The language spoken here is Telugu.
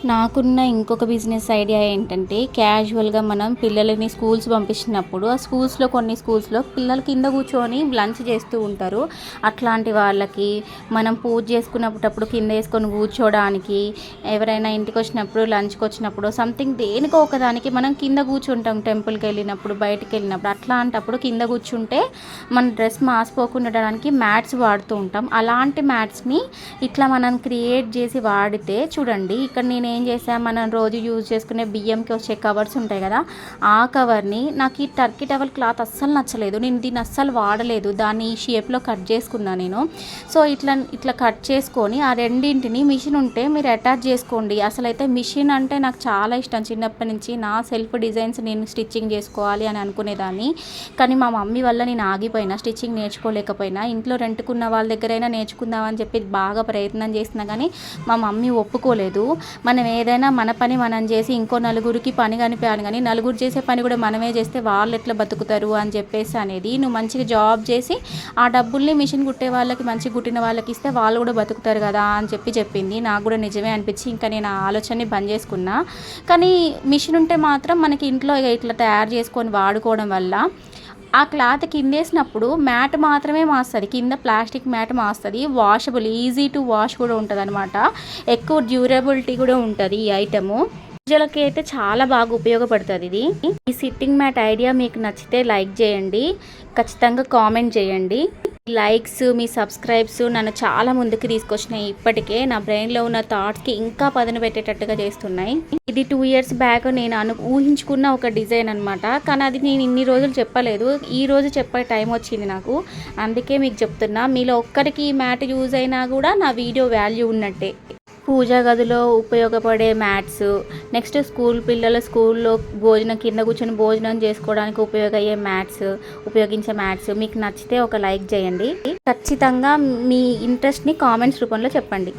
నాకున్న ఇంకొక బిజినెస్ ఐడియా ఏంటంటే, క్యాజువల్గా మనం పిల్లలని స్కూల్స్ పంపించినప్పుడు ఆ స్కూల్స్లో కొన్ని స్కూల్స్లో పిల్లలు కింద కూర్చొని లంచ్ చేస్తూ ఉంటారు. అట్లాంటి వాళ్ళకి మనం పూజ చేసుకున్నప్పుడు కింద వేసుకొని కూర్చోడానికి, ఎవరైనా ఇంటికి వచ్చినప్పుడు లంచ్కి వచ్చినప్పుడు సంథింగ్ దేనికో ఒకదానికి మనం కింద కూర్చుంటాం. టెంపుల్కి వెళ్ళినప్పుడు, బయటికి వెళ్ళినప్పుడు, అట్లాంటప్పుడు కింద కూర్చుంటే మన డ్రెస్ మాసిపోకుండా ఉండడానికి మ్యాట్స్ వాడుతూ ఉంటాం. అలాంటి మ్యాట్స్ని ఇట్లా మనం క్రియేట్ చేసి వాడితే చూడండి, ఇక్కడ నేను ఏం చేసాను, మనం రోజు యూజ్ చేసుకునే బియ్యంకి వచ్చే కవర్స్ ఉంటాయి కదా, ఆ కవర్ని నాకు ఈ టర్కీ టవల్ క్లాత్ అస్సలు నచ్చలేదు. నేను దీన్ని అస్సలు వాడలేదు. దాన్ని ఈ షేప్లో కట్ చేసుకున్నాను నేను. సో ఇట్లా కట్ చేసుకొని ఆ రెండింటిని మిషన్ ఉంటే మీరు అటాచ్ చేసుకోండి. అసలైతే మిషన్ అంటే నాకు చాలా ఇష్టం. చిన్నప్పటి నుంచి నా సెల్ఫ్ డిజైన్స్ నేను స్టిచ్చింగ్ చేసుకోవాలి అని అనుకునేదాన్ని. కానీ మా మమ్మీ వల్ల నేను ఆగిపోయినా, స్టిచ్చింగ్ నేర్చుకోలేకపోయినా. ఇంట్లో రెంట్కున్న వాళ్ళ దగ్గరైనా నేర్చుకుందామని చెప్పి బాగా ప్రయత్నం చేసినా కానీ మా మమ్మీ ఒప్పుకోలేదు. మనం ఏదైనా మన పని మనం చేసి ఇంకో నలుగురికి పని కనిపించాలి, కానీ నలుగురు చేసే పని కూడా మనమే చేస్తే వాళ్ళు ఎట్లా బతుకుతారు అని చెప్పేసి అనేది, నువ్వు మంచిగా జాబ్ చేసి ఆ డబ్బుల్ని మిషన్ కుట్టే వాళ్ళకి, మంచిగా కుట్టిన వాళ్ళకి ఇస్తే వాళ్ళు కూడా బతుకుతారు కదా అని చెప్పింది. నాకు కూడా నిజమే అనిపించి ఇంకా నేను ఆ ఆలోచనని బంద్ చేసుకున్నా. కానీ మిషన్ ఉంటే మాత్రం మనకి ఇంట్లో ఇట్లా తయారు చేసుకొని వాడుకోవడం వల్ల ఆ క్లాత్ కిందేసినప్పుడు మ్యాట్ మాత్రమే మాస్తుంది, కింద ప్లాస్టిక్ మ్యాట్ మాస్తుంది. వాషబుల్, ఈజీ టు వాష్ కూడా ఉంటుంది అనమాట. ఎక్కువ డ్యూరబిలిటీ కూడా ఉంటుంది ఈ ఐటము. పూజలకి అయితే చాలా బాగా ఉపయోగపడుతుంది ఇది. ఈ సిట్టింగ్ మ్యాట్ ఐడియా మీకు నచ్చితే లైక్ చేయండి, ఖచ్చితంగా కామెంట్ చేయండి. లైక్స్, మీ సబ్స్క్రైబ్స్ నన్ను చాలా ముందుకు తీసుకొచ్చినాయి. ఇప్పటికే నా బ్రెయిన్లో ఉన్న థాట్స్కి ఇంకా పదును పెట్టేటట్టుగా చేస్తున్నాయి. ఇది 2 years బ్యాక్ నేను ఊహించుకున్న ఒక డిజైన్ అనమాట. కానీ అది నేను ఇన్ని రోజులు చెప్పలేదు. ఈ రోజు చెప్పే టైం వచ్చింది నాకు, అందుకే మీకు చెప్తున్నా. మీలో ఒక్కరికి ఈ మ్యాట్ యూజ్ అయినా కూడా నా వీడియో వాల్యూ ఉన్నట్టే. పూజా గదిలో ఉపయోగపడే మ్యాట్స్, నెక్స్ట్ పిల్లలు స్కూల్లో కింద కూర్చొని భోజనం చేసుకోవడానికి ఉపయోగించే మ్యాట్స్ మీకు నచ్చితే ఒక లైక్ చేయండి. ఖచ్చితంగా మీ ఇంట్రెస్ట్ని కామెంట్స్ రూపంలో చెప్పండి.